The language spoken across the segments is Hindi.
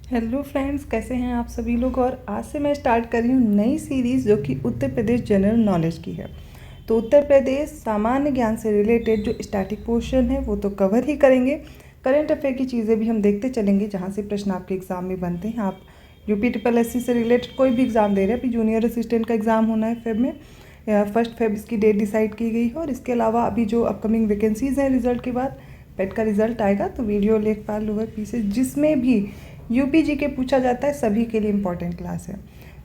हेलो फ्रेंड्स, कैसे हैं आप सभी लोग। और आज से मैं स्टार्ट कर रही हूँ नई सीरीज़ जो कि उत्तर प्रदेश जनरल नॉलेज की है। तो उत्तर प्रदेश सामान्य ज्ञान से रिलेटेड जो स्टैटिक पोर्शन है वो तो कवर ही करेंगे। करंट अफेयर की चीज़ें भी हम देखते चलेंगे जहाँ से प्रश्न आपके एग्ज़ाम में बनते हैं। आप UP SSC से रिलेटेड कोई भी एग्ज़ाम दे रहे हैं, अभी जूनियर असिस्टेंट का एग्ज़ाम होना है फेब में, 1 फेब इसकी डेट डिसाइड की गई है। और इसके अलावा अभी जो अपकमिंग वैकेंसीज़ हैं रिजल्ट के बाद पेट का रिजल्ट आएगा तो वीडियो लेखपाल लोअर पीसेस जिसमें भी UP GK पूछा जाता है सभी के लिए इम्पॉर्टेंट क्लास है।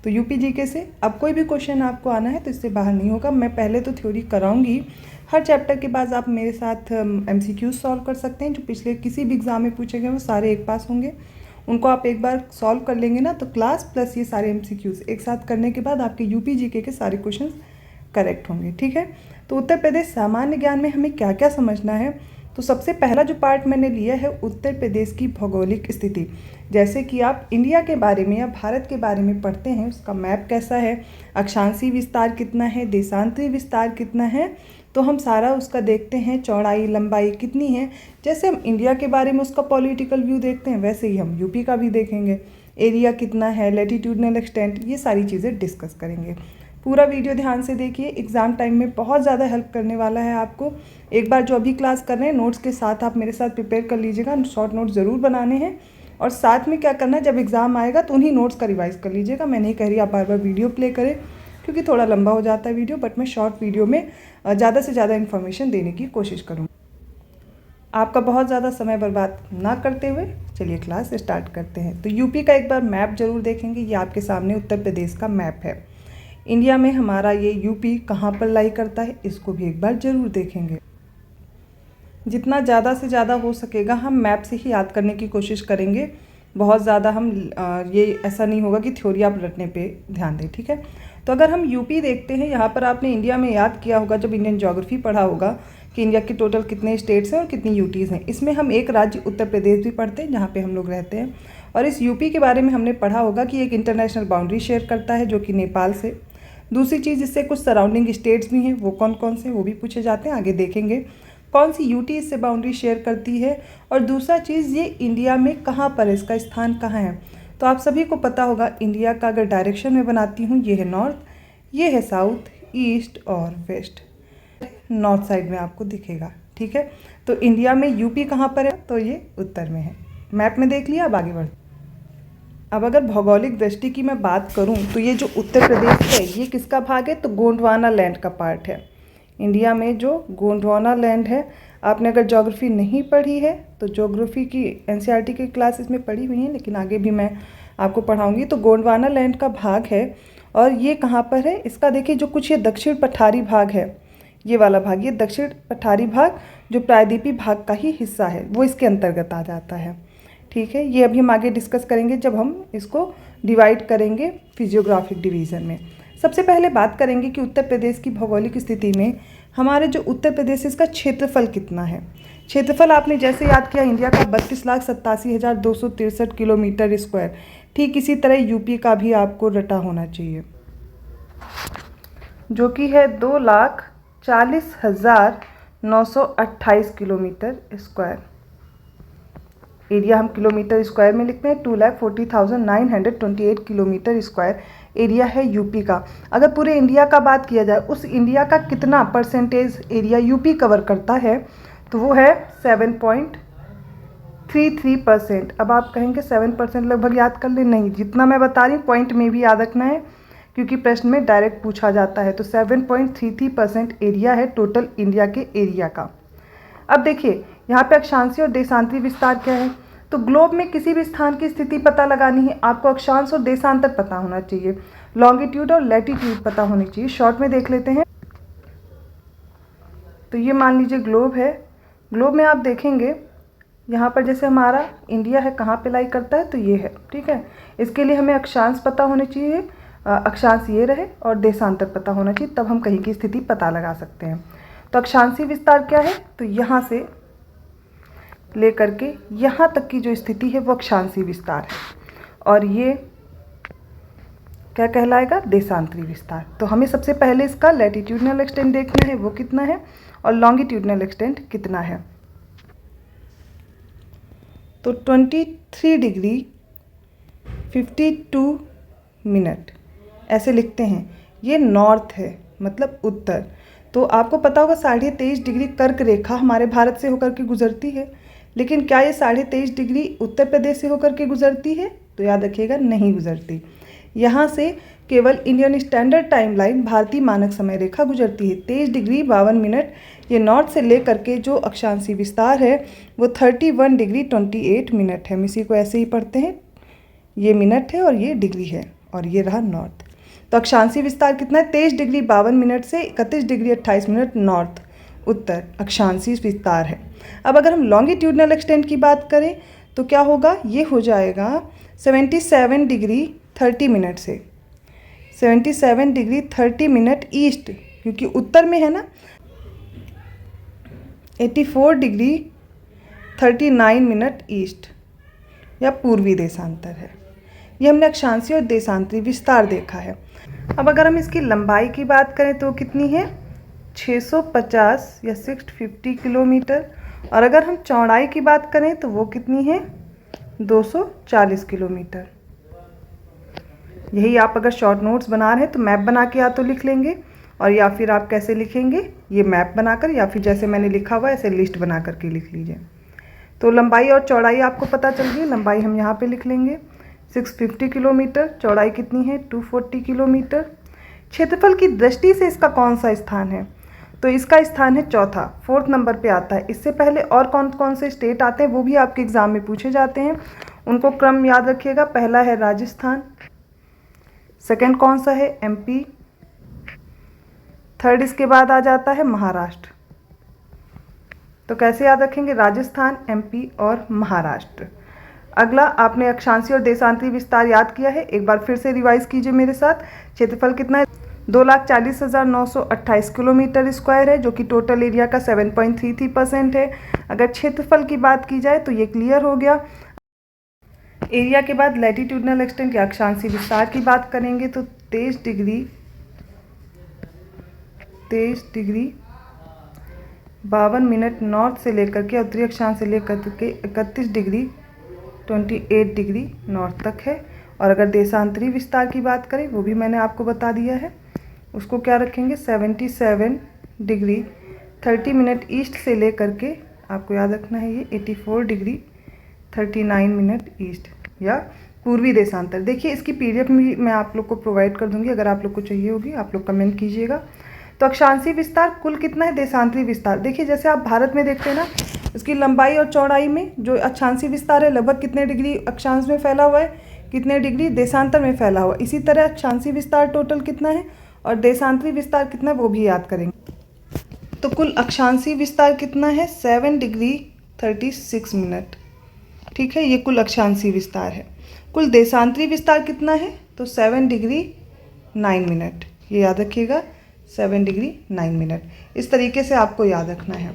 तो UP GK से अब कोई भी क्वेश्चन आपको आना है तो इससे बाहर नहीं होगा। मैं पहले तो थ्योरी कराऊंगी, हर चैप्टर के बाद आप मेरे साथ MCQs सॉल्व कर सकते हैं। जो पिछले किसी भी एग्ज़ाम में पूछे गए वो सारे एक पास होंगे, उनको आप एक बार सॉल्व कर लेंगे ना तो क्लास प्लस ये सारे MCQs एक साथ करने के बाद आपके UP GK के सारे क्वेश्चन करेक्ट होंगे। ठीक है, तो उत्तर प्रदेश सामान्य ज्ञान में हमें क्या क्या समझना है। तो सबसे पहला जो पार्ट मैंने लिया है उत्तर प्रदेश की भौगोलिक स्थिति। जैसे कि आप इंडिया के बारे में या भारत के बारे में पढ़ते हैं, उसका मैप कैसा है, अक्षांशीय विस्तार कितना है, देशांतरीय विस्तार कितना है, तो हम सारा उसका देखते हैं। चौड़ाई लंबाई कितनी है, जैसे हम इंडिया के बारे में उसका पॉलिटिकल व्यू देखते हैं वैसे ही हम यूपी का भी देखेंगे। एरिया कितना है, लैटिट्यूडनल एक्सटेंट, ये सारी चीज़ें डिस्कस करेंगे। पूरा वीडियो ध्यान से देखिए, एग्ज़ाम टाइम में बहुत ज़्यादा हेल्प करने वाला है आपको। एक बार जो अभी क्लास कर रहे हैं नोट्स के साथ आप मेरे साथ प्रिपेयर कर लीजिएगा, शॉर्ट नोट्स ज़रूर बनाने हैं। और साथ में क्या करना है, जब एग्ज़ाम आएगा तो उन्हीं नोट्स का रिवाइज़ कर लीजिएगा। मैं नहीं कह रही आप बार बार वीडियो प्ले करें क्योंकि थोड़ा लंबा हो जाता है वीडियो, बट मैं शॉर्ट वीडियो में ज़्यादा से ज़्यादा इन्फॉर्मेशन देने की कोशिश करूँगी। आपका बहुत ज़्यादा समय बर्बाद ना करते हुए चलिए क्लास स्टार्ट करते हैं। तो यूपी का एक बार मैप ज़रूर देखेंगे। ये आपके सामने उत्तर प्रदेश का मैप है। इंडिया में हमारा ये यूपी कहाँ पर लाई करता है इसको भी एक बार ज़रूर देखेंगे। जितना ज़्यादा से ज़्यादा हो सकेगा हम मैप से ही याद करने की कोशिश करेंगे। बहुत ज़्यादा हम ये ऐसा नहीं होगा कि थ्योरी आप रटने पे ध्यान दें। ठीक है, तो अगर हम यूपी देखते हैं, यहाँ पर आपने इंडिया में याद किया होगा जब इंडियन ज्योग्राफी पढ़ा होगा कि इंडिया के टोटल कितने स्टेट्स हैं और कितनी यूटीज़ हैं। इसमें हम एक राज्य उत्तर प्रदेश भी पढ़ते हैं जहाँ पे हम लोग रहते हैं। और इस यूपी के बारे में हमने पढ़ा होगा कि एक इंटरनेशनल बाउंड्री शेयर करता है जो कि नेपाल से। दूसरी चीज़, इससे कुछ सराउंडिंग स्टेट्स भी हैं, वो कौन कौन से वो भी पूछे जाते हैं, आगे देखेंगे। कौन सी यूटी इससे बाउंड्री शेयर करती है। और दूसरा चीज़, ये इंडिया में कहाँ पर है, इसका स्थान कहाँ है। तो आप सभी को पता होगा इंडिया का अगर डायरेक्शन में बनाती हूँ, ये है नॉर्थ, ये है साउथ, ईस्ट और वेस्ट। नॉर्थ साइड में आपको दिखेगा। ठीक है, तो इंडिया में यूपी कहाँ पर है, तो ये उत्तर में है। मैप में देख लिया, अब आगे बढ़ते। अब अगर भौगोलिक दृष्टि की मैं बात करूं तो ये जो उत्तर प्रदेश है ये किसका भाग है, तो गोंडवाना लैंड का पार्ट है। इंडिया में जो गोंडवाना लैंड है, आपने अगर ज्योग्राफी नहीं पढ़ी है तो ज्योग्राफी की NCERT की क्लासेस में पढ़ी हुई हैं, लेकिन आगे भी मैं आपको पढ़ाऊँगी। तो गोंडवाना लैंड का भाग है और ये कहाँ पर है, इसका देखिए जो कुछ ये दक्षिण पठारी भाग है, ये वाला भाग, ये दक्षिण पठारी भाग जो प्रायद्वीपीय भाग का ही हिस्सा है वो इसके अंतर्गत आ जाता है। ठीक है, ये अभी हम आगे डिस्कस करेंगे जब हम इसको डिवाइड करेंगे फिजियोग्राफिक डिवीज़न में। सबसे पहले बात करेंगे कि उत्तर प्रदेश की भौगोलिक स्थिति में हमारे जो उत्तर प्रदेश इसका क्षेत्रफल कितना है। क्षेत्रफल आपने जैसे याद किया इंडिया का 32,87,263 किलोमीटर स्क्वायर, ठीक इसी तरह यूपी का भी आपको रटा होना चाहिए जो कि है 2,40,928 किलोमीटर स्क्वायर। एरिया हम किलोमीटर स्क्वायर में लिखते हैं, 2,40,928 किलोमीटर स्क्वायर एरिया है यूपी का। अगर पूरे इंडिया का बात किया जाए, उस इंडिया का कितना परसेंटेज एरिया यूपी कवर करता है, तो वो है 7.33%। अब आप कहेंगे 7% लगभग याद कर ले, नहीं, जितना मैं बता रही हूँ पॉइंट में भी याद रखना है क्योंकि प्रश्न में डायरेक्ट पूछा जाता है। तो 7.33% एरिया है टोटल इंडिया के एरिया का। अब देखिए यहाँ पे अक्षांशीय और देशांतरीय विस्तार क्या है। तो ग्लोब में किसी भी स्थान की स्थिति पता लगानी है, आपको अक्षांश और देशांतर पता होना चाहिए, लॉन्गिट्यूड और लैटिट्यूड पता होनी चाहिए। शॉर्ट में देख लेते हैं। तो ये मान लीजिए ग्लोब है। ग्लोब में आप देखेंगे यहाँ पर जैसे हमारा इंडिया है कहाँ पे लाई करता है, तो ये है। ठीक है, इसके लिए हमें अक्षांश पता होने चाहिए, अक्षांश ये रहे, और देशांतर पता होना चाहिए, तब हम कहीं की स्थिति पता लगा सकते हैं। तो अक्षांशीय विस्तार क्या है, तो यहाँ से लेकर के यहाँ तक की जो स्थिति है वो अक्षांशीय विस्तार है, और ये क्या कहलाएगा, देशांतरीय विस्तार। तो हमें सबसे पहले इसका लैटिट्यूडनल एक्सटेंट देखना है, वो कितना है, और लॉन्गिट्यूडनल एक्सटेंट कितना है। तो 23 डिग्री 52 मिनट ऐसे लिखते हैं। ये नॉर्थ है, मतलब उत्तर। तो आपको पता होगा 23.5 डिग्री कर्क रेखा हमारे भारत से होकर के गुजरती है, लेकिन क्या ये 23.5 डिग्री उत्तर प्रदेश से होकर के गुजरती है? तो याद रखिएगा, नहीं गुजरती। यहाँ से केवल इंडियन स्टैंडर्ड टाइम लाइन, भारतीय मानक समय रेखा गुजरती है। 23 डिग्री 52 मिनट ये नॉर्थ से लेकर के जो अक्षांशीय विस्तार है वो 31 डिग्री 28 मिनट है। हम इसी को ऐसे ही पढ़ते हैं, ये मिनट है और ये डिग्री है, और ये रहा नॉर्थ। तो अक्षांशीय विस्तार कितना है? 23 डिग्री 52 मिनट से 31 डिग्री 28 मिनट नॉर्थ, उत्तर अक्षांशीय विस्तार है। अब अगर हम लॉन्गिट्यूडनल एक्सटेंट की बात करें तो क्या होगा? ये हो जाएगा 77 डिग्री 30 मिनट से 77 डिग्री 30 मिनट ईस्ट, क्योंकि उत्तर में है ना। 84 डिग्री 39 मिनट ईस्ट या पूर्वी देशांतर है। ये हमने अक्षांशीय और देशांतरी विस्तार देखा है। अब अगर हम इसकी लंबाई की बात करें तो कितनी है? 650 या 650 किलोमीटर। और अगर हम चौड़ाई की बात करें तो वो कितनी है? 240 किलोमीटर। यही आप अगर शॉर्ट नोट्स बना रहे हैं तो मैप बना के या तो लिख लेंगे, और या फिर आप कैसे लिखेंगे? ये मैप बनाकर, या फिर जैसे मैंने लिखा हुआ ऐसे लिस्ट बना करके लिख लीजिए। तो लंबाई और चौड़ाई आपको पता चल गई। लंबाई हम यहाँ पे लिख लेंगे 650 किलोमीटर, चौड़ाई कितनी है? 240 किलोमीटर। क्षेत्रफल की दृष्टि से इसका कौन सा स्थान है? तो इसका स्थान है चौथा, 4th नंबर पे आता है। इससे पहले और कौन कौन से स्टेट आते हैं वो भी आपके एग्जाम में पूछे जाते हैं, उनको क्रम याद रखिएगा। पहला है राजस्थान, सेकंड कौन सा है? MP, थर्ड इसके बाद आ जाता है महाराष्ट्र। तो कैसे याद रखेंगे? राजस्थान, MP और महाराष्ट्र। अगला, आपने अक्षांशीय और देशांतरी विस्तार याद किया है, एक बार फिर से रिवाइज कीजिए मेरे साथ। क्षेत्रफल कितना है? 2,40,928 किलोमीटर स्क्वायर है, जो कि टोटल एरिया का 7.33% है। अगर क्षेत्रफल की बात की जाए तो ये क्लियर हो गया। एरिया के बाद लैटिट्यूडनल एक्सटेंट या अक्षांशीय विस्तार की बात करेंगे तो 23 डिग्री 52 मिनट नॉर्थ से लेकर के उत्तरी अक्षांश से लेकर के 31 डिग्री 28 डिग्री नॉर्थ तक है। और अगर देशांतरी विस्तार की बात करें वो भी मैंने आपको बता दिया है, उसको क्या रखेंगे? 77 डिग्री 30 मिनट ईस्ट से लेकर के, आपको याद रखना है ये 84 डिग्री 39 मिनट ईस्ट या पूर्वी देशांतर। देखिए इसकी PDF भी मैं आप लोग को प्रोवाइड कर दूंगी, अगर आप लोग को चाहिए होगी आप लोग कमेंट कीजिएगा। तो अक्षांशीय विस्तार कुल कितना है? देशांतरी विस्तार देखिए जैसे आप भारत में देखते हैं ना, इसकी लंबाई और चौड़ाई में जो अक्षांशीय विस्तार है लगभग कितने डिग्री अक्षांश में फैला हुआ है, कितने डिग्री देशांतर में फैला हुआ है। इसी तरह अक्षांशीय विस्तार टोटल कितना है और देशांतरी विस्तार कितना है वो भी याद करेंगे। तो कुल अक्षांशीय विस्तार कितना है? 7 डिग्री 36 मिनट। ठीक है, ये कुल अक्षांशीय विस्तार है। कुल देशांतरी विस्तार कितना है? तो 7 डिग्री 9 मिनट। ये याद रखिएगा, 7 डिग्री 9 मिनट। इस तरीके से आपको याद रखना है।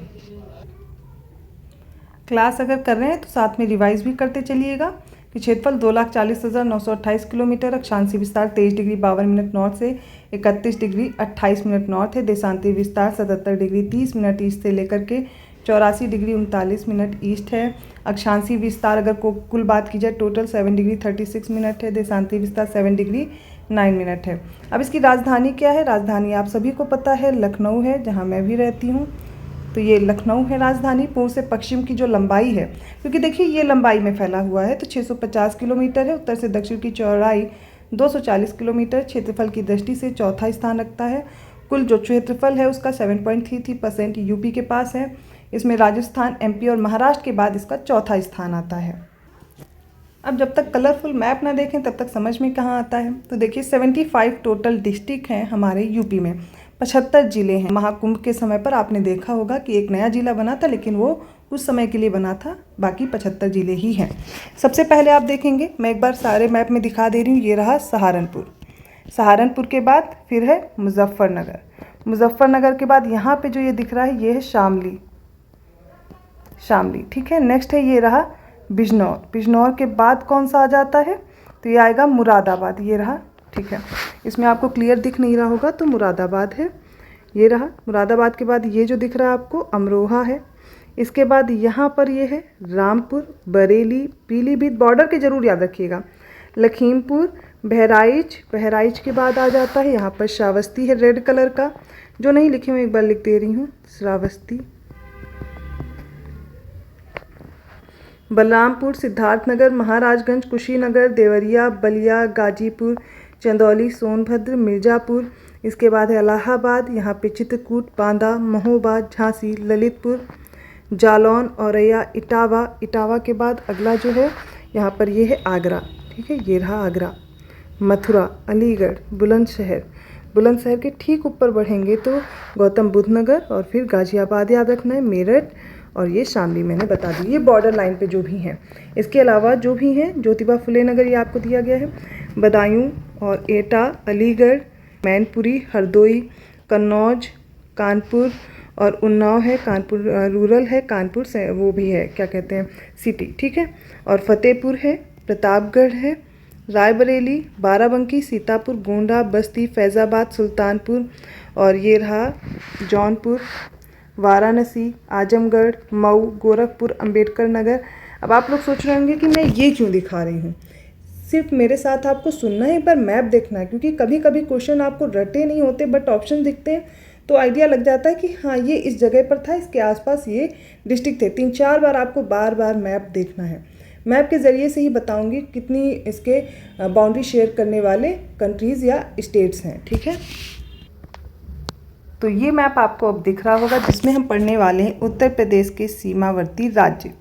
क्लास अगर कर रहे हैं तो साथ में रिवाइज भी करते चलिएगा कि क्षेत्रफल 2,40,928 किलोमीटर, अक्षांशीय विस्तार 23 डिग्री 52 मिनट नॉर्थ से 31 डिग्री 28 मिनट नॉर्थ है। देशांतरी विस्तार 77 डिग्री 30 मिनट ईस्ट से लेकर के 84 डिग्री 39 मिनट ईस्ट है। अक्षांशीय विस्तार अगर कुल बात की जाए टोटल 7 डिग्री 36 मिनट है। देशांतरी विस्तार 7 डिग्री 9 मिनट है। अब इसकी राजधानी क्या है? राजधानी आप सभी को पता है लखनऊ है, जहाँ मैं भी रहती हूँ। तो ये लखनऊ है राजधानी। पूर्व से पश्चिम की जो लंबाई है, क्योंकि देखिए ये लंबाई में फैला हुआ है, तो 650 किलोमीटर है। उत्तर से दक्षिण की चौड़ाई 240 किलोमीटर। क्षेत्रफल की दृष्टि से चौथा स्थान रखता है। कुल जो क्षेत्रफल है उसका 7.33% यूपी के पास है। इसमें राजस्थान, MP और महाराष्ट्र के बाद इसका चौथा स्थान आता है। अब जब तक कलरफुल मैप ना देखें तब तक समझ में कहाँ आता है। तो देखिए 75 टोटल डिस्ट्रिक्ट हैं हमारे यूपी में, 75 जिले हैं। महाकुंभ के समय पर आपने देखा होगा कि एक नया जिला बना था, लेकिन वो कुछ समय के लिए बना था, बाकी 75 जिले ही हैं। सबसे पहले आप देखेंगे, मैं एक बार सारे मैप में दिखा दे रही हूँ। ये रहा सहारनपुर। सहारनपुर के बाद फिर है मुजफ्फरनगर। मुजफ्फरनगर के बाद यहाँ पे जो ये दिख रहा है ये है शामली। ठीक है। नेक्स्ट है ये रहा बिजनौर। बिजनौर के बाद कौन सा आ जाता है? तो ये आएगा मुरादाबाद। ये रहा, ठीक है। इसमें आपको क्लियर दिख नहीं रहा होगा तो मुरादाबाद है। ये रहा मुरादाबाद के बाद ये जो दिख रहा है आपको अमरोहा है। इसके बाद यहाँ पर ये है रामपुर, बरेली, पीलीभीत। बॉर्डर के जरूर याद रखिएगा। लखीमपुर, बहराइच के बाद आ जाता है यहाँ पर श्रावस्ती है रेड कलर का, जो नहीं लिखी हूँ एक बार लिख दे रही हूँ, श्रावस्ती। बलरामपुर, सिद्धार्थनगर, महाराजगंज, कुशीनगर, देवरिया, बलिया, गाजीपुर, चंदौली, सोनभद्र, मिर्ज़ापुर। इसके बाद है इलाहाबाद, यहाँ पे चित्रकूट, बांदा, महोबा, झांसी, ललितपुर, जालौन, औरैया, इटावा के बाद अगला जो है यहाँ पर ये है आगरा। ठीक है, ये रहा आगरा। मथुरा, अलीगढ़, बुलंदशहर के ठीक ऊपर बढ़ेंगे तो गौतम बुद्ध नगर और फिर गाज़ियाबाद याद रखना है, मेरठ और ये शामली मैंने बता दी। ये बॉर्डर लाइन पे जो भी हैं। इसके अलावा जो भी हैं ज्योतिबा फुले नगर ये आपको दिया गया है, बदायूं और एटा, अलीगढ़, मैनपुरी, हरदोई, कन्नौज, कानपुर और उन्नाव है, कानपुर रूरल है, कानपुर से वो भी है क्या कहते हैं सिटी। ठीक है, और फतेहपुर है, प्रतापगढ़ है, रायबरेली, बाराबंकी, सीतापुर, गोंडा, बस्ती, फैज़ाबाद, सुल्तानपुर और ये रहा जौनपुर, वाराणसी, आजमगढ़, मऊ, गोरखपुर, अंबेडकर नगर। अब आप लोग सोच रहे होंगे कि मैं ये क्यों दिखा रही हूँ। सिर्फ मेरे साथ आपको सुनना है, एक बार मैप देखना है, क्योंकि कभी कभी क्वेश्चन आपको रटे नहीं होते बट ऑप्शन दिखते हैं तो आइडिया लग जाता है कि हाँ ये इस जगह पर था, इसके आसपास ये डिस्ट्रिक्ट थे। 3-4 बार आपको बार मैप देखना है। मैप के ज़रिए से ही बताऊंगी कितनी इसके बाउंड्री शेयर करने वाले कंट्रीज़ या स्टेट्स हैं। ठीक है, तो ये मैप आपको अब दिख रहा होगा जिसमें हम पढ़ने वाले हैं उत्तर प्रदेश के सीमावर्ती राज्य।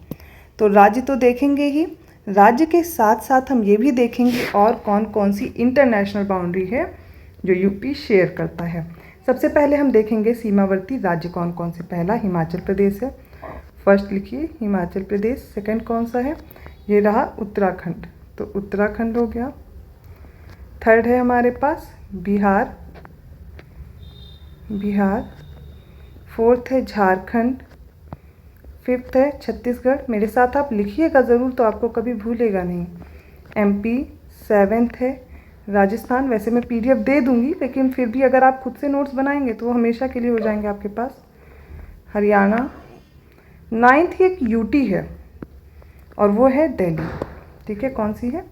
तो राज्य तो देखेंगे ही, राज्य के साथ साथ हम ये भी देखेंगे और कौन कौन सी इंटरनेशनल बाउंड्री है जो यूपी शेयर करता है। सबसे पहले हम देखेंगे सीमावर्ती राज्य कौन कौन से। पहला हिमाचल प्रदेश है, फर्स्ट लिखिए हिमाचल प्रदेश। सेकंड कौन सा है, ये रहा उत्तराखंड, तो उत्तराखंड हो गया। थर्ड है हमारे पास बिहार, फोर्थ है झारखंड, फिफ्थ है छत्तीसगढ़। मेरे साथ आप लिखिएगा ज़रूर तो आपको कभी भूलेगा नहीं। एमपी, सेवेंथ है राजस्थान। वैसे मैं पीडीएफ दे दूंगी लेकिन फिर भी अगर आप खुद से नोट्स बनाएंगे तो वो हमेशा के लिए हो जाएंगे आपके पास। हरियाणा, नाइन्थ एक यूटी है और वो है दिल्ली। ठीक है, कौन सी है,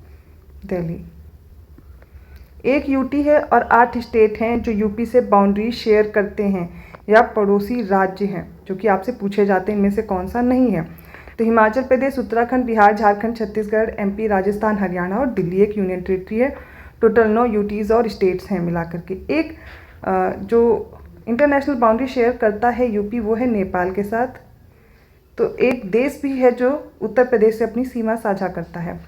दिल्ली। एक यूटी है और 8 स्टेट हैं जो यूपी से बाउंड्री शेयर करते हैं या पड़ोसी राज्य हैं जो कि आपसे पूछे जाते हैं इनमें से कौन सा नहीं है। तो हिमाचल प्रदेश, उत्तराखंड, बिहार, झारखंड, छत्तीसगढ़, एमपी, राजस्थान, हरियाणा और दिल्ली एक यूनियन टेरिटरी है। टोटल 9 यूटीज़ और स्टेट्स हैं मिला करके। एक जो इंटरनेशनल बाउंड्री शेयर करता है यूपी वो है नेपाल के साथ। तो एक देश भी है जो उत्तर प्रदेश से अपनी सीमा साझा करता है।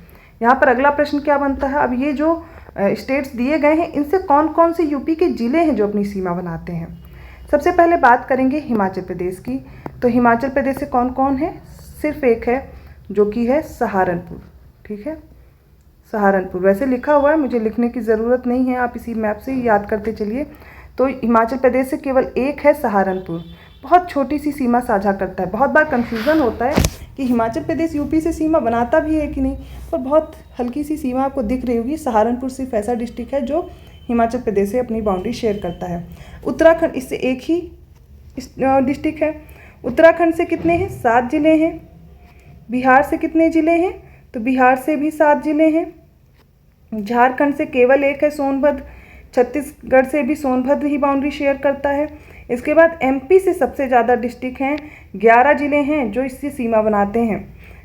यहाँ पर अगला प्रश्न क्या बनता है, अब ये जो स्टेट्स दिए गए हैं इनसे कौन कौन से यूपी के ज़िले हैं जो अपनी सीमा बनाते हैं। सबसे पहले बात करेंगे हिमाचल प्रदेश की। तो हिमाचल प्रदेश से कौन कौन है, सिर्फ एक है जो कि है सहारनपुर। ठीक है, सहारनपुर वैसे लिखा हुआ है, मुझे लिखने की ज़रूरत नहीं है, आप इसी मैप से याद करते चलिए। तो हिमाचल प्रदेश से केवल एक है सहारनपुर, बहुत छोटी सी सीमा साझा करता है। बहुत बार कन्फ्यूज़न होता है कि हिमाचल प्रदेश यूपी से सीमा बनाता भी है कि नहीं, पर बहुत हल्की सी सीमा आपको दिख रही होगी। सहारनपुर सिर्फ ऐसा डिस्ट्रिक्ट है जो हिमाचल प्रदेश से अपनी बाउंड्री शेयर करता है। उत्तराखंड इससे एक ही डिस्ट्रिक्ट है। उत्तराखंड से कितने हैं, 7 ज़िले हैं। बिहार से कितने ज़िले हैं, तो बिहार से भी 7 ज़िले हैं। झारखंड से केवल एक है सोनभद्र। छत्तीसगढ़ से भी सोनभद्र ही बाउंड्री शेयर करता है। इसके बाद एमपी से सबसे ज़्यादा डिस्ट्रिक्ट हैं, 11 ज़िले हैं जो इससे सीमा बनाते हैं।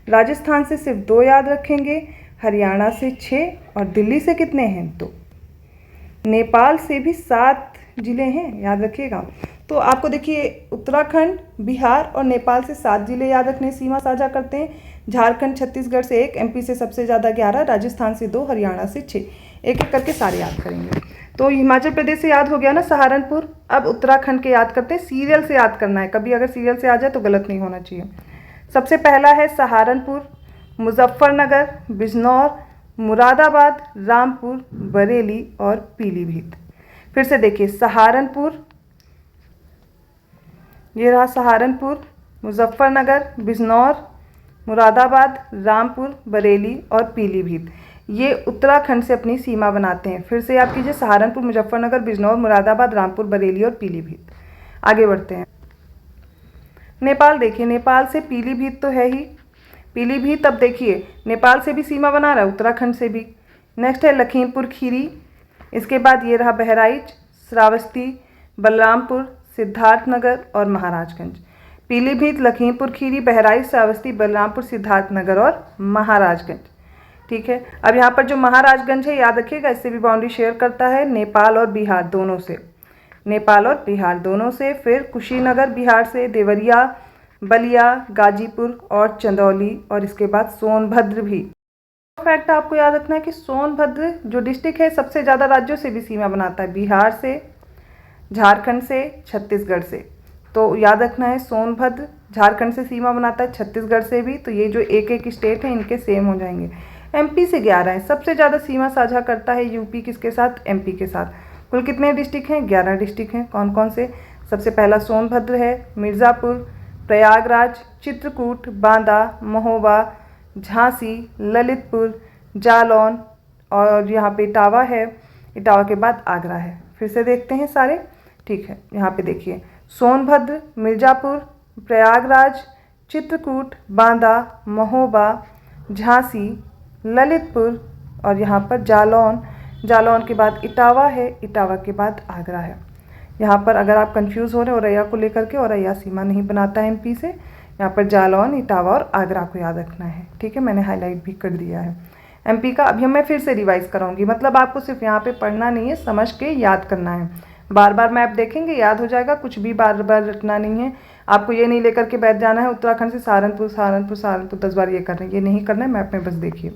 राजस्थान से सिर्फ 2 याद रखेंगे, हरियाणा से 6 और दिल्ली से कितने हैं, 2। नेपाल से भी 7 ज़िले हैं, याद रखिएगा। तो आपको देखिए उत्तराखंड, बिहार और नेपाल से 7 ज़िले याद रखने सीमा साझा करते हैं। झारखंड, छत्तीसगढ़ से 1, एमपी से सबसे ज़्यादा 11, राजस्थान से 2, हरियाणा से 6। एक एक करके सारे याद करेंगे। तो हिमाचल प्रदेश से याद हो गया ना सहारनपुर। अब उत्तराखंड के याद करते हैं, सीरियल से याद करना है, कभी अगर सीरियल से आ जाए तो गलत नहीं होना चाहिए। सबसे पहला है सहारनपुर, मुजफ्फरनगर, बिजनौर, मुरादाबाद, रामपुर, बरेली और पीलीभीत। फिर से देखिए सहारनपुर, ये रहा सहारनपुर, मुजफ्फरनगर, बिजनौर, मुरादाबाद, रामपुर, बरेली और पीलीभीत, ये उत्तराखंड से अपनी सीमा बनाते हैं। फिर से याद कीजिए सहारनपुर, मुजफ्फरनगर, बिजनौर, मुरादाबाद, रामपुर, बरेली और पीलीभीत। आगे बढ़ते हैं। नेपाल देखिए, नेपाल से पीलीभीत तो है ही। पीलीभीत अब देखिए नेपाल से भी सीमा बना रहा है, उत्तराखंड से भी। नेक्स्ट है लखीमपुर खीरी, इसके बाद ये रहा बहराइच, श्रावस्ती, बलरामपुर, सिद्धार्थनगर और महाराजगंज। पीलीभीत, लखीमपुर खीरी, बहराइच, श्रावस्ती, बलरामपुर, सिद्धार्थनगर और महाराजगंज। ठीक है, अब यहाँ पर जो महाराजगंज है याद रखिएगा, इससे भी बाउंड्री शेयर करता है नेपाल और बिहार दोनों से, नेपाल और बिहार दोनों से। फिर कुशीनगर बिहार से, देवरिया, बलिया, गाजीपुर और चंदौली, और इसके बाद सोनभद्र भी। फैक्ट आपको याद रखना है कि सोनभद्र जो डिस्ट्रिक्ट है सबसे ज़्यादा राज्यों से भी सीमा बनाता है, बिहार से, झारखंड से, छत्तीसगढ़ से। तो याद रखना है सोनभद्र झारखंड से सीमा बनाता है, छत्तीसगढ़ से भी। तो ये जो एक एक स्टेट है इनके सेम हो जाएंगे। एमपी से 11 है, सबसे ज़्यादा सीमा साझा करता है यूपी किसके साथ, एमपी के साथ। कुल कितने डिस्ट्रिक्ट हैं, 11 डिस्ट्रिक्ट हैं। कौन कौन से, सबसे पहला सोनभद्र है, मिर्ज़ापुर, प्रयागराज, चित्रकूट, बांदा, महोबा, झांसी, ललितपुर, जालौन और यहाँ पे इटावा है, इटावा के बाद आगरा है। फिर से देखते हैं सारे। ठीक है, यहाँ पे देखिए सोनभद्र, मिर्ज़ापुर, प्रयागराज, चित्रकूट, बांदा, महोबा, झांसी, ललितपुर और यहाँ पर जालौन, जालौन के बाद इटावा है, इटावा के बाद आगरा है। यहाँ पर अगर आप कंफ्यूज हो रहे हैं औरैया को लेकर के, औरैया सीमा नहीं बनाता है एमपी से, यहाँ पर जालौन, इटावा और आगरा को याद रखना है। ठीक है, मैंने हाईलाइट भी कर दिया है एमपी का। अभी मैं फिर से रिवाइज कराऊंगी, मतलब आपको सिर्फ यहाँ पे पढ़ना नहीं है, समझ के याद करना है। बार बार मैप देखेंगे याद हो जाएगा, कुछ भी बार बार रटना नहीं है। आपको ये नहीं लेकर के बैठ जाना है उत्तराखंड से सहारनपुर सहारनपुर सहारनपुर 10 बार ये कर रहे हैं, ये नहीं करना है, मैप में बस देखिए।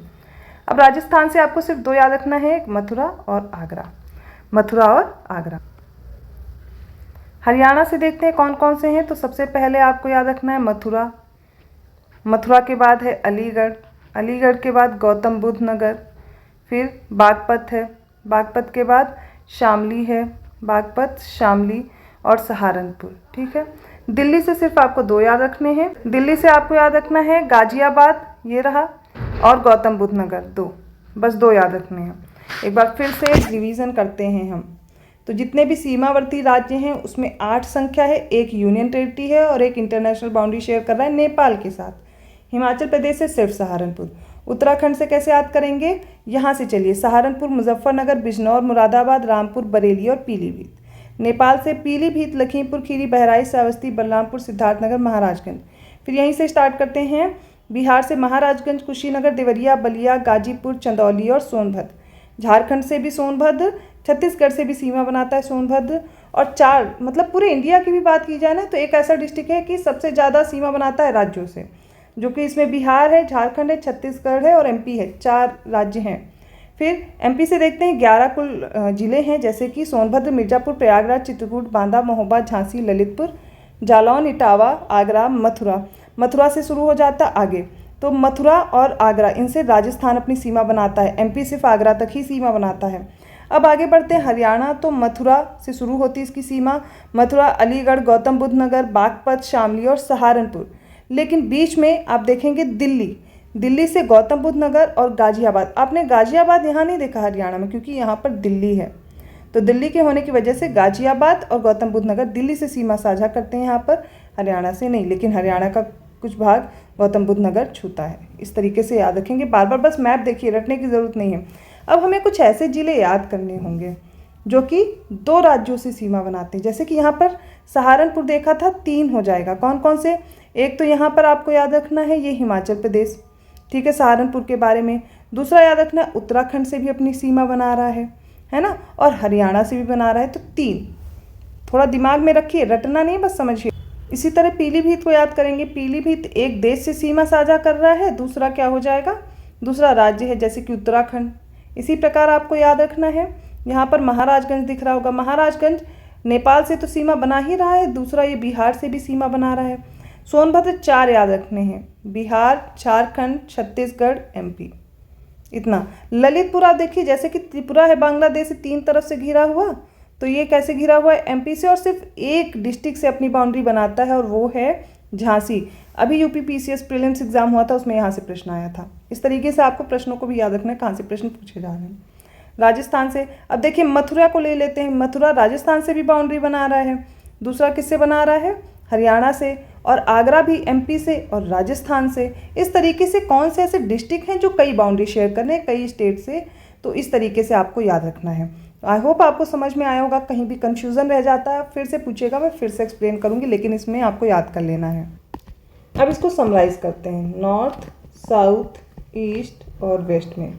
अब राजस्थान से आपको सिर्फ 2 याद रखना है, एक मथुरा और आगरा, मथुरा और आगरा। हरियाणा से देखते हैं कौन कौन से हैं। तो सबसे पहले आपको याद रखना है मथुरा, मथुरा के बाद है अलीगढ़, अलीगढ़ के बाद गौतम बुद्ध नगर, फिर बागपत है, बागपत के बाद शामली है, बागपत, शामली और सहारनपुर। ठीक है, दिल्ली से सिर्फ आपको 2 याद रखने हैं। दिल्ली से आपको याद रखना है गाजियाबाद, ये रहा, और गौतम बुद्ध नगर, 2, बस 2 याद रखने हैं। एक बार फिर से रिवीजन करते हैं हम। तो जितने भी सीमावर्ती राज्य हैं उसमें 8 संख्या है, एक यूनियन टेरिटरी है और एक इंटरनेशनल बाउंड्री शेयर कर रहा है नेपाल के साथ। हिमाचल प्रदेश से सिर्फ सहारनपुर। उत्तराखंड से कैसे याद करेंगे, यहाँ से चलिए, सहारनपुर, मुजफ्फरनगर, बिजनौर, मुरादाबाद, रामपुर, बरेली और पीलीभीत। नेपाल से पीलीभीत, लखीमपुर खीरी, बहराइच, श्रावस्ती, बलरामपुर, सिद्धार्थनगर, महाराजगंज। फिर यहीं से स्टार्ट करते हैं, बिहार से महाराजगंज, कुशीनगर, देवरिया, बलिया, गाजीपुर, चंदौली और सोनभद्र। झारखंड से भी सोनभद्र, छत्तीसगढ़ से भी सीमा बनाता है सोनभद्र। और 4 मतलब पूरे इंडिया की भी बात की जाए ना तो एक ऐसा डिस्ट्रिक्ट है कि सबसे ज़्यादा सीमा बनाता है राज्यों से, जो कि इसमें बिहार है, झारखंड है, छत्तीसगढ़ है और एमपी है, 4 राज्य हैं। फिर एमपी से देखते हैं 11 कुल जिले हैं, जैसे कि सोनभद्र, मिर्ज़ापुर, प्रयागराज, चित्रकूट, बांदा, महोबा, झांसी, ललितपुर, जालौन, इटावा, आगरा, मथुरा। मथुरा से शुरू हो जाता आगे, तो मथुरा और आगरा, इनसे राजस्थान अपनी सीमा बनाता है, एमपी सिर्फ आगरा तक ही सीमा बनाता है। अब आगे बढ़ते हैं हरियाणा, तो मथुरा से शुरू होती है इसकी सीमा, मथुरा, अलीगढ़, गौतम बुद्ध नगर, बागपत, शामली और सहारनपुर। लेकिन बीच में आप देखेंगे दिल्ली, दिल्ली से गौतम बुद्ध नगर और गाजियाबाद। आपने गाजियाबाद यहाँ नहीं देखा हरियाणा में, क्योंकि यहाँ पर दिल्ली है, तो दिल्ली के होने की वजह से गाजियाबाद और गौतम बुद्ध नगर दिल्ली से सीमा साझा करते हैं, यहाँ पर हरियाणा से नहीं। लेकिन हरियाणा का कुछ भाग गौतम बुद्ध नगर छूता है। इस तरीके से याद रखेंगे, बार बार बस मैप देखिए, रटने की ज़रूरत नहीं है। अब हमें कुछ ऐसे ज़िले याद करने होंगे जो कि 2 राज्यों से सीमा बनाते हैं, जैसे कि यहाँ पर सहारनपुर देखा था, 3 हो जाएगा। कौन कौन से, एक तो यहाँ पर आपको याद रखना है ये हिमाचल प्रदेश, ठीक है, सहारनपुर के बारे में। दूसरा याद रखना है उत्तराखंड से भी अपनी सीमा बना रहा है ना, और हरियाणा से भी बना रहा है, तो 3 थोड़ा दिमाग में रखिए, रटना नहीं बस समझिए। इसी तरह पीलीभीत को याद करेंगे, पीलीभीत एक देश से सीमा साझा कर रहा है, दूसरा क्या हो जाएगा, दूसरा राज्य है, जैसे कि उत्तराखंड। इसी प्रकार आपको याद रखना है, यहाँ पर महाराजगंज दिख रहा होगा, महाराजगंज नेपाल से तो सीमा बना ही रहा है, दूसरा ये बिहार से भी सीमा बना रहा है। सोनभद्र 4 याद रखने हैं, बिहार, झारखंड, छत्तीसगढ़, एमपी, इतना। ललितपुर आप देखिए, जैसे कि त्रिपुरा है बांग्लादेश से 3 तरफ से घिरा हुआ, तो ये कैसे घिरा हुआ है, एमपी से, और सिर्फ एक डिस्ट्रिक्ट से अपनी बाउंड्री बनाता है और वो है झांसी। अभी यूपी पीसीएस प्रीलिम्स एग्जाम हुआ था, उसमें यहाँ से प्रश्न आया था। इस तरीके से आपको प्रश्नों को भी याद रखना है, कहाँ से प्रश्न पूछे जा रहे हैं। राजस्थान से अब देखिए मथुरा को ले लेते हैं, मथुरा राजस्थान से भी बाउंड्री बना रहा है, दूसरा किससे बना रहा है, हरियाणा से, और आगरा भी एमपी से और राजस्थान से। इस तरीके से कौन से ऐसे डिस्ट्रिक्ट हैं जो कई बाउंड्री शेयर कर रहे हैं, कई स्टेट से तो इस तरीके से आपको याद रखना है। आई होप आपको समझ में आया होगा। कहीं भी कन्फ्यूज़न रह जाता है फिर से पूछेगा, मैं फिर से एक्सप्लेन करूँगी, लेकिन इसमें आपको याद कर लेना है। अब इसको समराइज़ करते हैं। नॉर्थ, साउथ, ईस्ट और वेस्ट में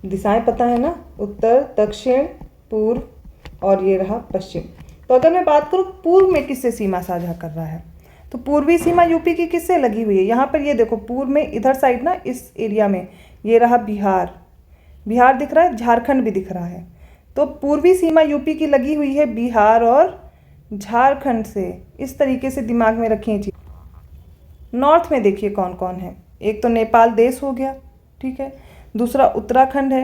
दिशाएं पता है ना, उत्तर, दक्षिण, पूर्व और ये रहा पश्चिम। तो अगर मैं बात करूँ पूर्व में किससे सीमा साझा कर रहा है, तो पूर्वी सीमा यूपी की किससे लगी हुई है। यहाँ पर ये देखो पूर्व में इधर साइड ना, इस एरिया में ये रहा बिहार, बिहार दिख रहा है, झारखंड भी दिख रहा है। तो पूर्वी सीमा यूपी की लगी हुई है बिहार और झारखंड से। इस तरीके से दिमाग में रखिए चीज़। नॉर्थ में देखिए कौन कौन है, एक तो नेपाल देश हो गया, ठीक है, दूसरा उत्तराखंड है,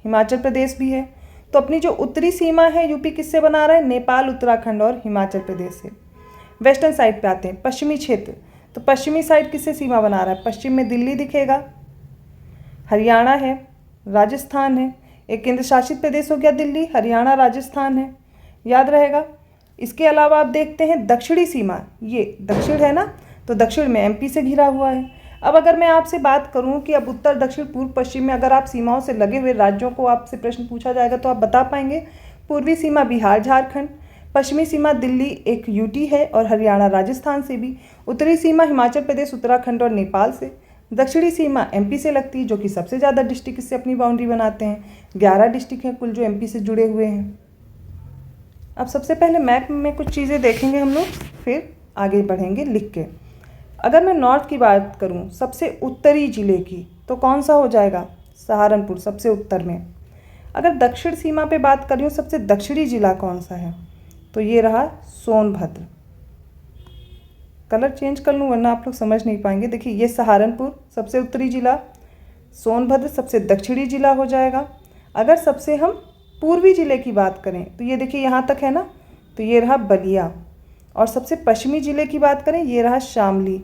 हिमाचल प्रदेश भी है। तो अपनी जो उत्तरी सीमा है यूपी किससे बना रहा है, नेपाल, उत्तराखंड और हिमाचल प्रदेश से। वेस्टर्न साइड पे आते हैं, पश्चिमी क्षेत्र। तो पश्चिमी साइड किससे सीमा बना रहा है, पश्चिम में दिल्ली दिखेगा, हरियाणा है, राजस्थान है। एक केंद्र शासित प्रदेश हो गया दिल्ली, हरियाणा, राजस्थान है, याद रहेगा। इसके अलावा आप देखते हैं दक्षिणी सीमा, ये दक्षिण है ना, तो दक्षिण में एमपी से घिरा हुआ है। अब अगर मैं आपसे बात करूं कि अब उत्तर, दक्षिण, पूर्व, पश्चिम में अगर आप सीमाओं से लगे हुए राज्यों को आपसे प्रश्न पूछा जाएगा तो आप बता पाएंगे। पूर्वी सीमा बिहार, झारखंड, पश्चिमी सीमा दिल्ली एक यूटी है और हरियाणा, राजस्थान से भी, उत्तरी सीमा हिमाचल प्रदेश, उत्तराखंड और नेपाल से, दक्षिणी सीमा एमपी से लगती है, जो कि सबसे ज़्यादा डिस्ट्रिक्ट इससे अपनी बाउंड्री बनाते हैं। 11 डिस्ट्रिक्ट हैं कुल जो एमपी से जुड़े हुए हैं। अब सबसे पहले मैप में कुछ चीज़ें देखेंगे हम लोग, फिर आगे बढ़ेंगे लिख के। अगर मैं नॉर्थ की बात करूं, सबसे उत्तरी ज़िले की, तो कौन सा हो जाएगा, सहारनपुर, सबसे उत्तर में। अगर दक्षिण सीमा पे बात कर रही हूँ, सबसे दक्षिणी ज़िला कौन सा है, तो ये रहा सोनभद्र। कलर चेंज कर लूँ वरना आप लोग समझ नहीं पाएंगे। देखिए ये सहारनपुर सबसे उत्तरी ज़िला, सोनभद्र सबसे दक्षिणी ज़िला हो जाएगा। अगर सबसे हम पूर्वी ज़िले की बात करें तो ये देखिए यहाँ तक है ना, तो ये रहा बलिया। और सबसे पश्चिमी ज़िले की बात करें, ये रहा शामली।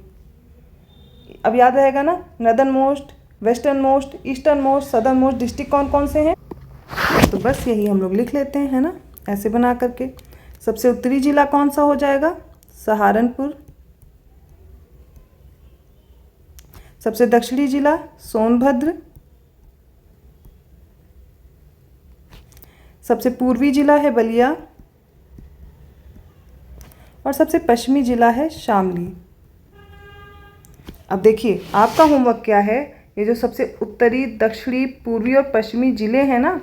अब याद रहेगा ना, northern most, western most, eastern most, southern most district कौन कौन से हैं, तो बस यही हम लोग लिख लेते हैं, है ना, ऐसे बना करके। सबसे उत्तरी ज़िला कौन सा हो जाएगा, सहारनपुर। सबसे दक्षिणी ज़िला सोनभद्र। सबसे पूर्वी ज़िला है बलिया और सबसे पश्चिमी ज़िला है शामली। अब देखिए आपका होमवर्क क्या है, ये जो सबसे उत्तरी, दक्षिणी, पूर्वी और पश्चिमी ज़िले हैं ना,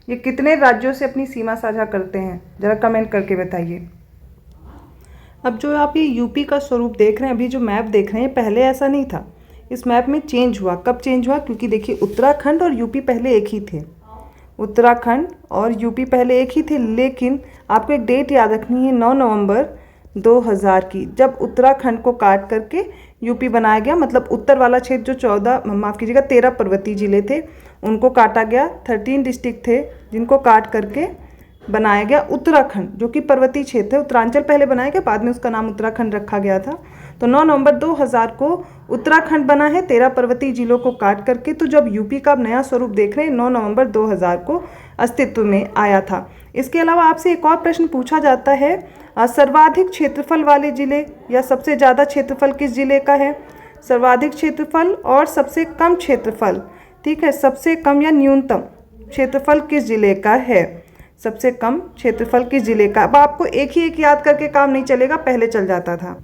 ये कितने राज्यों से अपनी सीमा साझा करते हैं, ज़रा कमेंट करके बताइए। अब जो आप ये यूपी का स्वरूप देख रहे हैं, अभी जो मैप देख रहे हैं, पहले ऐसा नहीं था। इस मैप में चेंज हुआ। कब चेंज हुआ, क्योंकि देखिए उत्तराखंड और यूपी पहले एक ही थे, उत्तराखंड और यूपी पहले एक ही थे, लेकिन आपको एक डेट याद रखनी है, 9 नवंबर 2000 की, जब उत्तराखंड को काट करके यूपी बनाया गया। मतलब उत्तर वाला क्षेत्र जो 13 पर्वतीय जिले थे उनको काटा गया। 13 डिस्ट्रिक्ट थे जिनको काट करके बनाया गया उत्तराखंड, जो कि पर्वतीय क्षेत्र है। उत्तरांचल पहले बनाया गया, बाद में उसका नाम उत्तराखंड रखा गया था। तो 9 नवंबर 2000 को उत्तराखंड बना है 13 पर्वतीय जिलों को काट करके। तो जब यूपी का नया स्वरूप देख रहे हैं, 9 नवंबर 2000 को अस्तित्व में आया था। इसके अलावा आपसे एक और प्रश्न पूछा जाता है, सर्वाधिक क्षेत्रफल वाले जिले या सबसे ज़्यादा क्षेत्रफल किस जिले का है। सर्वाधिक क्षेत्रफल और सबसे कम क्षेत्रफल, ठीक है, सबसे कम या न्यूनतम क्षेत्रफल किस जिले का है, सबसे कम क्षेत्रफल किस जिले का। अब आपको एक ही एक याद करके काम नहीं चलेगा, पहले चल जाता था।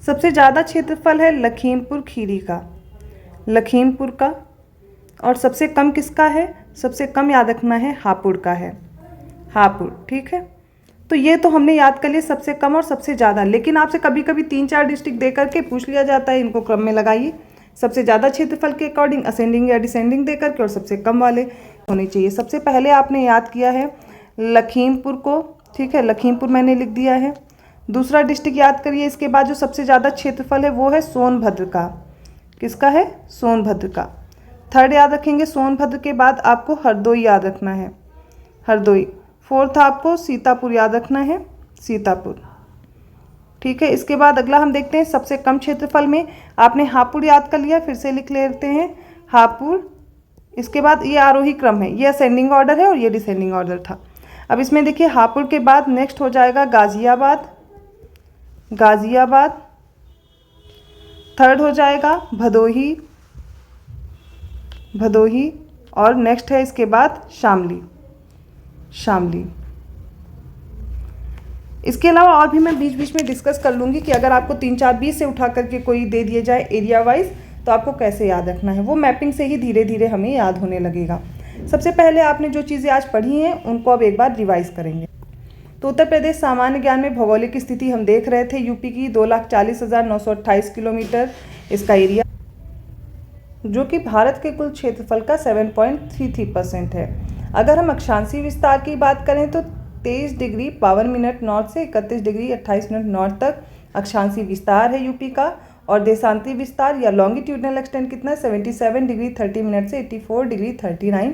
सबसे ज़्यादा क्षेत्रफल है लखीमपुर खीरी का, लखीमपुर का। और सबसे कम किसका है, सबसे कम याद रखना है हापुड़ का है, हापुड़, ठीक है। तो ये तो हमने याद कर लिया सबसे कम और सबसे ज़्यादा। लेकिन आपसे कभी कभी 3-4 डिस्ट्रिक्ट दे करके पूछ लिया जाता है, इनको क्रम में लगाइए, सबसे ज़्यादा क्षेत्रफल के अकॉर्डिंग असेंडिंग या डिसेंडिंग दे करके, और सबसे कम वाले होने चाहिए। सबसे पहले आपने याद किया है लखीमपुर को, ठीक है, लखीमपुर मैंने लिख दिया है। दूसरा डिस्ट्रिक्ट याद करिए, इसके बाद जो सबसे ज़्यादा क्षेत्रफल है वो है सोनभद्र का। किसका है, सोनभद्र का। थर्ड याद रखेंगे, सोनभद्र के बाद आपको हरदोई याद रखना है, हरदोई। फोर्थ आपको सीतापुर याद रखना है, सीतापुर, ठीक है। इसके बाद अगला हम देखते हैं सबसे कम क्षेत्रफल में, आपने हापुड़ याद कर लिया, फिर से लिख लेते हैं हापुड़। इसके बाद ये आरोही क्रम है, ये असेंडिंग ऑर्डर है और ये डिसेंडिंग ऑर्डर था। अब इसमें देखिए हापुड़ के बाद नेक्स्ट हो जाएगा गाज़ियाबाद, गाज़ियाबाद। थर्ड हो जाएगा भदोही, भदोही। और नेक्स्ट है इसके बाद शामली। इसके अलावा और भी मैं बीच बीच में डिस्कस कर लूँगी कि अगर आपको 3, 4, 20 से उठा करके कोई दे दिए जाए एरिया वाइज तो आपको कैसे याद रखना है, वो मैपिंग से ही धीरे धीरे हमें याद होने लगेगा। सबसे पहले आपने जो चीज़ें आज पढ़ी हैं उनको अब एक बार रिवाइज करेंगे। तो उत्तर प्रदेश सामान्य ज्ञान में भौगोलिक स्थिति हम देख रहे थे, यूपी की 2,40,928 किलोमीटर इसका एरिया, जो कि भारत के कुल क्षेत्रफल का 7.33% है। अगर हम अक्षांशीय विस्तार की बात करें तो 23 डिग्री 52 मिनट नॉर्थ से 31 डिग्री 28 मिनट नॉर्थ तक अक्षांशीय विस्तार है यूपी का, और देशांतीय विस्तार या लॉन्गिट्यूडनल एक्सटेंट कितना है 77 डिग्री 30 मिनट से 84 डिग्री 39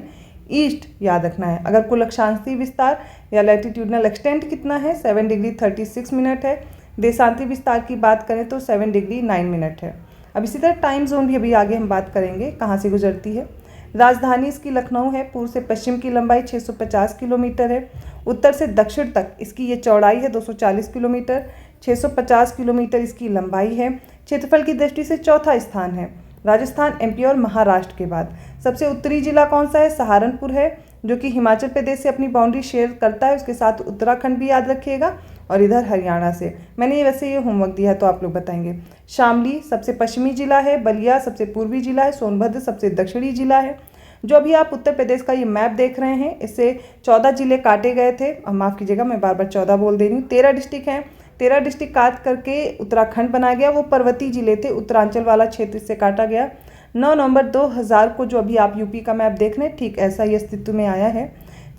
ईस्ट, याद रखना है। अगर कुल अक्षांशीय विस्तार या लैटिट्यूडनल एक्सटेंट कितना है 7 डिग्री 36 मिनट है। देशांतीय विस्तार की बात करें तो 7 डिग्री 9 मिनट है। अब इसी तरह टाइम जोन भी अभी आगे हम बात करेंगे कहाँ से गुजरती है। राजधानी इसकी लखनऊ है, पूर्व से पश्चिम की लंबाई 650 किलोमीटर है, उत्तर से दक्षिण तक इसकी ये चौड़ाई है 240 किलोमीटर, 650 किलोमीटर इसकी लंबाई है। क्षेत्रफल की दृष्टि से चौथा स्थान है राजस्थान, एमपी और महाराष्ट्र के बाद। सबसे उत्तरी जिला कौन सा है, सहारनपुर है, जो कि हिमाचल प्रदेश से अपनी बाउंड्री शेयर करता है, उसके साथ उत्तराखंड भी याद रखिएगा, और इधर हरियाणा से। मैंने वैसे ये होमवर्क दिया है तो आप लोग बताएंगे। शामली सबसे पश्चिमी जिला है, बलिया सबसे पूर्वी जिला है, सोनभद्र सबसे दक्षिणी जिला है। जो अभी आप उत्तर प्रदेश का ये मैप देख रहे हैं, इससे 14 जिले काटे गए थे, माफ़ कीजिएगा मैं बार बार 14 बोल दे रही हूँ, 13 डिस्ट्रिक्ट हैं। 13 डिस्ट्रिक्ट काट करके उत्तराखंड बनाया गया, वो पर्वतीय जिले थे, उत्तरांचल वाला क्षेत्र से काटा गया। 9 नवंबर 2000 को जो अभी आप यूपी का मैप देख रहे हैं, ठीक ऐसा ही अस्तित्व में आया है।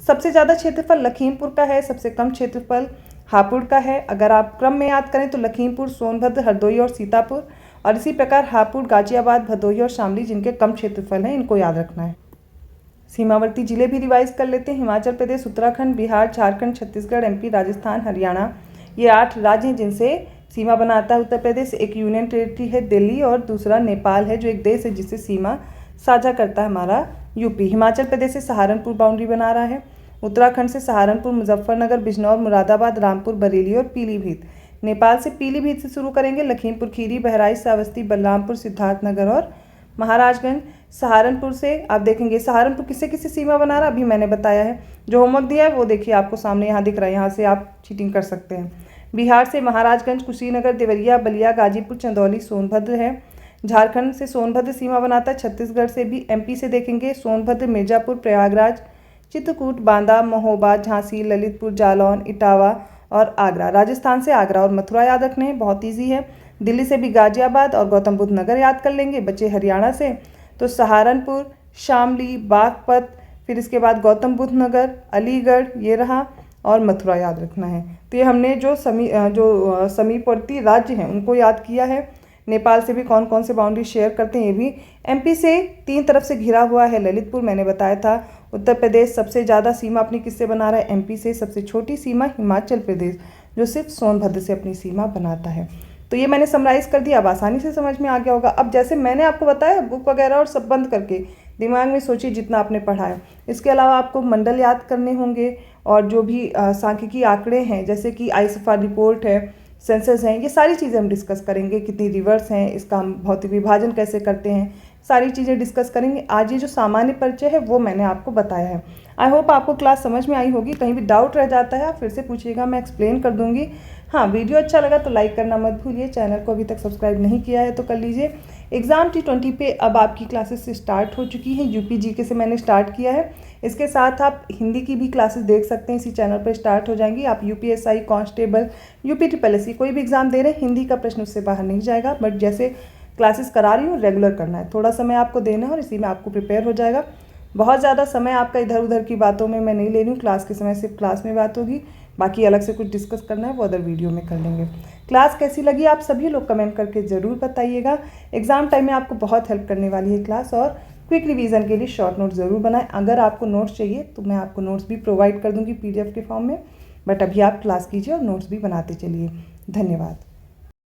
सबसे ज़्यादा क्षेत्रफल लखीमपुर का है, सबसे कम क्षेत्रफल हापुड़ का है। अगर आप क्रम में याद करें तो लखीमपुर, सोनभद्र, हरदोई और सीतापुर, और इसी प्रकार हापुड़, गाजियाबाद, भदोही और शामली जिनके कम क्षेत्रफल हैं, इनको याद रखना है। सीमावर्ती जिले भी रिवाइज कर लेते हैं। हिमाचल प्रदेश, उत्तराखंड, बिहार, झारखंड, छत्तीसगढ़, एमपी, राजस्थान, हरियाणा, ये 8 राज्य हैं जिनसे सीमा बनाता है उत्तर प्रदेश। एक यूनियन टेरिटरी है दिल्ली, और दूसरा नेपाल है जो एक देश है जिससे सीमा साझा करता है हमारा यूपी। हिमाचल प्रदेश से सहारनपुर बाउंड्री बना रहा है, उत्तराखंड से सहारनपुर, मुजफ्फरनगर, बिजनौर, मुरादाबाद, रामपुर, बरेली और पीलीभीत। नेपाल से पीलीभीत से शुरू करेंगे, लखीमपुर खीरी, बहराइच, श्रावस्ती, बलरामपुर, सिद्धार्थनगर और महाराजगंज। सहारनपुर से आप देखेंगे सहारनपुर किससे किससे सीमा बना रहा है, अभी मैंने बताया है। जो होमवर्क दिया है वो देखिए आपको सामने यहाँ दिख रहा है, यहाँ से आप चीटिंग कर सकते हैं। बिहार से महाराजगंज, कुशीनगर, देवरिया, बलिया, गाजीपुर, चंदौली, सोनभद्र है। झारखंड से सोनभद्र सीमा बनाता है, छत्तीसगढ़ से भी। एमपी से देखेंगे सोनभद्र, मिर्जापुर, प्रयागराज, चित्रकूट, बांदा, महोबा, झांसी, ललितपुर, जालौन, इटावा और आगरा। राजस्थान से आगरा और मथुरा याद रखने हैं, बहुत ईजी है। दिल्ली से भी गाजियाबाद और गौतम बुद्ध नगर याद कर लेंगे। बचे हरियाणा से तो सहारनपुर, शामली, बागपत, फिर इसके बाद गौतम बुद्ध नगर, अलीगढ़ ये रहा, और मथुरा याद रखना है। तो ये हमने जो समीपवर्ती राज्य हैं उनको याद किया है। नेपाल से भी कौन कौन से बाउंड्री शेयर करते हैं ये भी। एमपी से 3 तरफ से घिरा हुआ है ललितपुर, मैंने बताया था। उत्तर प्रदेश सबसे ज़्यादा सीमा अपनी किससे बना रहा है, एमपी से। सबसे छोटी सीमा हिमाचल प्रदेश, जो सिर्फ सोनभद्र से अपनी सीमा बनाता है। तो ये मैंने समराइज़ कर दिया, अब आसानी से समझ में आ गया होगा। अब जैसे मैंने आपको बताया बुक वगैरह और सब बंद करके दिमाग में सोचिए जितना आपने पढ़ा है। इसके अलावा आपको मंडल याद करने होंगे, और जो भी सांख्यिकी आंकड़े हैं जैसे कि आईएसएफआर रिपोर्ट है, सेंसस हैं, ये सारी चीज़ें हम डिस्कस करेंगे। कितनी रिवर्स हैं, इसका हम भौतिक विभाजन कैसे करते हैं, सारी चीज़ें डिस्कस करेंगे। आज ये जो सामान्य परिचय है वो मैंने आपको बताया है। आई होप आपको क्लास समझ में आई होगी। कहीं भी डाउट रह जाता है आप फिर से पूछिएगा, मैं एक्सप्लेन कर दूंगी। हाँ, वीडियो अच्छा लगा तो लाइक करना मत भूलिए। चैनल को अभी तक सब्सक्राइब नहीं किया है तो कर लीजिए। एग्ज़ाम T20 पे अब आपकी क्लासेस स्टार्ट हो चुकी हैं। यूपी जीके से मैंने स्टार्ट किया है, इसके साथ आप हिंदी की भी क्लासेस देख सकते हैं, इसी चैनल पर स्टार्ट हो जाएंगी। आप यूपीएसआई, कांस्टेबल, UPSSC कोई भी एग्ज़ाम दे रहे हैं, हिंदी का प्रश्न उससे बाहर नहीं जाएगा। बट जैसे क्लासेस करा रही हूँ रेगुलर करना है, थोड़ा समय आपको देना है और इसी में आपको प्रिपेयर हो जाएगा। बहुत ज़्यादा समय आपका इधर उधर की बातों में मैं नहीं ले रही हूँ। क्लास के समय सिर्फ क्लास में बात होगी, बाकी अलग से कुछ डिस्कस करना है वो अदर वीडियो में कर लेंगे। क्लास कैसी लगी आप सभी लोग कमेंट करके ज़रूर बताइएगा। एग्ज़ाम टाइम में आपको बहुत हेल्प करने वाली है क्लास, और क्विक रिवीजन के लिए शॉर्ट नोट ज़रूर बनाएं। अगर आपको नोट्स चाहिए तो मैं आपको नोट्स भी प्रोवाइड कर दूँगी PDF के फॉर्म में, बट अभी आप क्लास कीजिए और नोट्स भी बनाते चलिए। धन्यवाद।